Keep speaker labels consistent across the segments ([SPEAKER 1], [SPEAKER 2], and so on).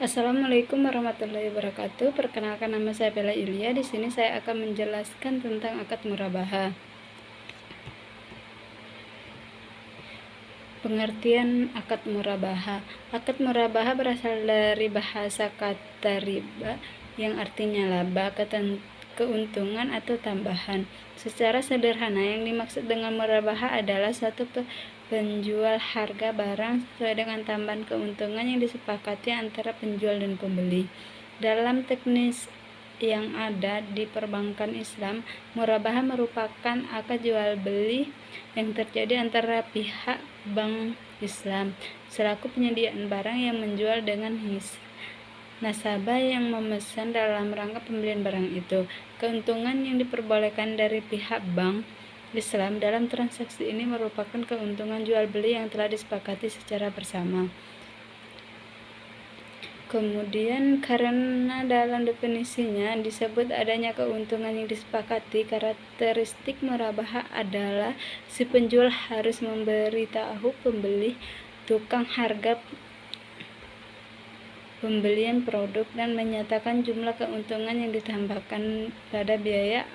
[SPEAKER 1] Assalamualaikum warahmatullahi wabarakatuh. Perkenalkan, nama saya Bella Ilya. Di sini saya akan menjelaskan tentang akad murabahah. Pengertian akad murabahah. Akad murabahah berasal dari bahasa kata riba yang artinya laba, keuntungan atau tambahan. Secara sederhana, yang dimaksud dengan murabahah adalah suatu penjual harga barang sesuai dengan tambahan keuntungan yang disepakati antara penjual dan pembeli. Dalam teknis yang ada di perbankan Islam, murabahah merupakan akad jual beli yang terjadi antara pihak bank Islam selaku penyediaan barang yang menjual dengan nasabah yang memesan dalam rangka pembelian barang itu. Keuntungan yang diperbolehkan dari pihak bank Islam dalam transaksi ini merupakan keuntungan jual beli yang telah disepakati secara bersama. Kemudian, karena dalam definisinya disebut adanya keuntungan yang disepakati, karakteristik murabahah adalah si penjual harus memberitahu pembeli tukang harga pembelian produk dan menyatakan jumlah keuntungan yang ditambahkan pada biaya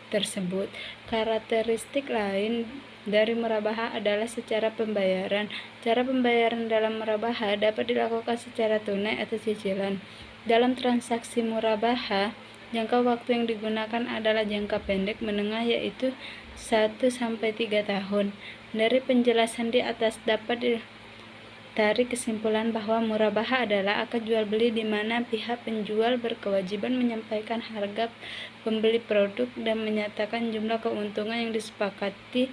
[SPEAKER 1] tersebut. Karakteristik lain dari murabahah adalah secara pembayaran. Cara pembayaran dalam murabahah dapat dilakukan secara tunai atau cicilan. Dalam transaksi murabahah, jangka waktu yang digunakan adalah jangka pendek menengah, yaitu 1-3 tahun. Dari penjelasan di atas dapat tarik kesimpulan bahwa murabahah adalah akad jual beli di mana pihak penjual berkewajiban menyampaikan harga pembeli produk dan menyatakan jumlah keuntungan yang disepakati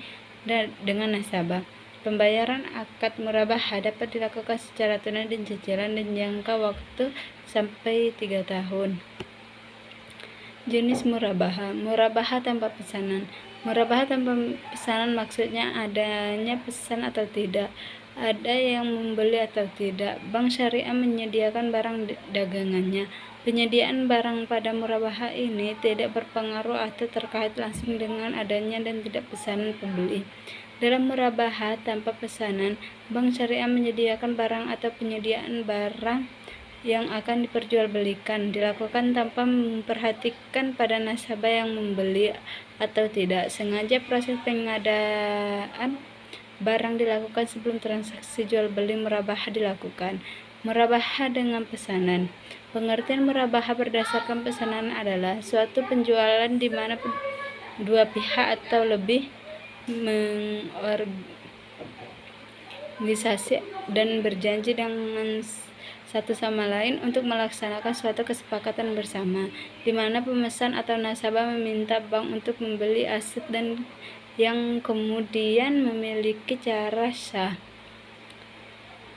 [SPEAKER 1] dengan nasabah. Pembayaran akad murabahah dapat dilakukan secara tunai dan cicilan dan jangka waktu sampai 3 tahun. Jenis murabahah. Murabahah tanpa pesanan. Murabahah tanpa pesanan maksudnya adanya pesan atau tidak, ada yang membeli atau tidak. Bank syariah menyediakan barang dagangannya. Penyediaan barang pada murabahah ini tidak berpengaruh atau terkait langsung dengan adanya dan tidak pesanan pembeli. Dalam murabahah tanpa pesanan, bank syariah menyediakan barang atau penyediaan barang yang akan diperjualbelikan dilakukan tanpa memperhatikan pada nasabah yang membeli atau tidak. Sengaja proses pengadaan barang dilakukan sebelum transaksi jual beli murabahah dilakukan. Murabahah dengan pesanan. Pengertian murabahah berdasarkan pesanan adalah suatu penjualan di mana dua pihak atau lebih mengorganisasi dan berjanji dengan satu sama lain untuk melaksanakan suatu kesepakatan bersama, di mana pemesan atau nasabah meminta bank untuk membeli aset dan yang kemudian memiliki cara sah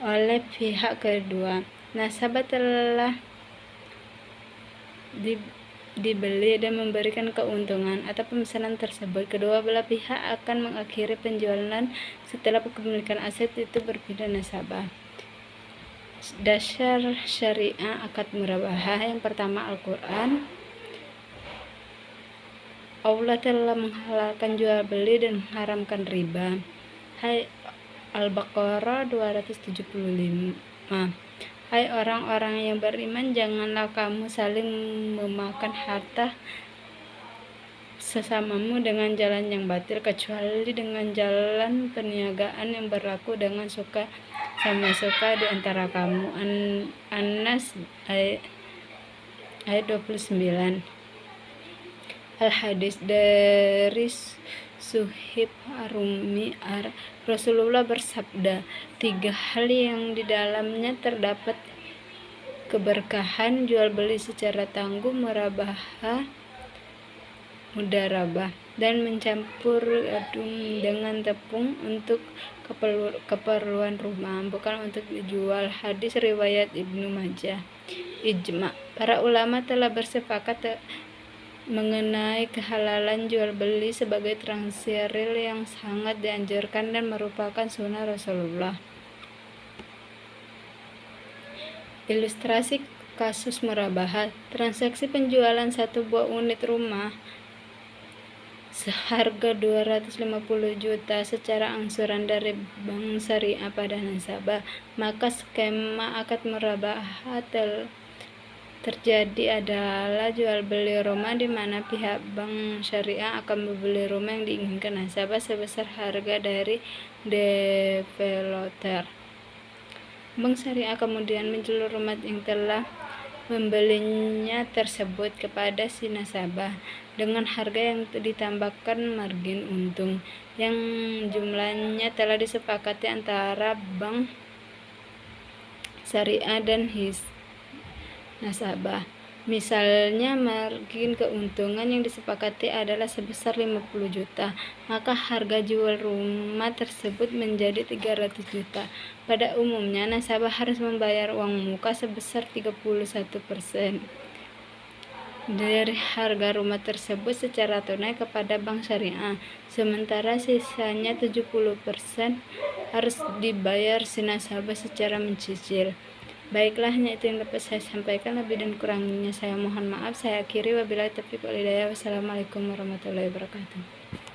[SPEAKER 1] oleh pihak kedua. Nasabah telah dibeli dan memberikan keuntungan atau pemesanan tersebut. Kedua belah pihak akan mengakhiri penjualan setelah kepemilikan aset itu berpindah nasabah. Dasar syariah akad murabahah. Yang pertama, Al-Quran. Allah telah menghalalkan jual beli dan mengharamkan riba. Al-Baqarah 275. Hai orang-orang yang beriman, janganlah kamu saling memakan harta sesamamu dengan jalan yang batil, kecuali dengan jalan perniagaan yang berlaku dengan suka sama suka di antara kamu. An-Nas ayat 29. Al-Hadis dari Suhaib Ar-Rumi, Rasulullah bersabda, 3 hal yang di dalamnya terdapat keberkahan: jual beli secara tangguh, murabahah, mudarabah, dan mencampur adun dengan tepung untuk keperluan rumah, bukan untuk dijual. Hadis riwayat Ibnu Majah. Ijma. Para ulama telah bersepakat mengenai kehalalan jual beli sebagai transaksi real yang sangat dianjurkan dan merupakan sunnah Rasulullah. Ilustrasi kasus murabahah. Transaksi penjualan satu buah unit rumah seharga 250 juta secara angsuran dari Bank Syariah pada nasabah, maka skema akad murabaha terjadi adalah jual beli rumah di mana pihak Bank Syariah akan membeli rumah yang diinginkan nasabah sebesar harga dari developer. Bank Syariah kemudian menjual rumah yang telah membelinya tersebut kepada si nasabah dengan harga yang ditambahkan margin untung yang jumlahnya telah disepakati antara Bank Syariah dan nasabah. Misalnya margin keuntungan yang disepakati adalah sebesar 50 juta, maka harga jual rumah tersebut menjadi 300 juta. Pada umumnya nasabah harus membayar uang muka sebesar 31% dari harga rumah tersebut secara tunai kepada Bank Syariah, sementara sisanya 70% harus dibayar si nasabah secara mencicil. Baiklah, hanya itu yang dapat saya sampaikan. Lebih dan kurangnya saya mohon maaf. Saya akhiri, wabillahi taufiq wal hidayah. Wassalamualaikum warahmatullahi wabarakatuh.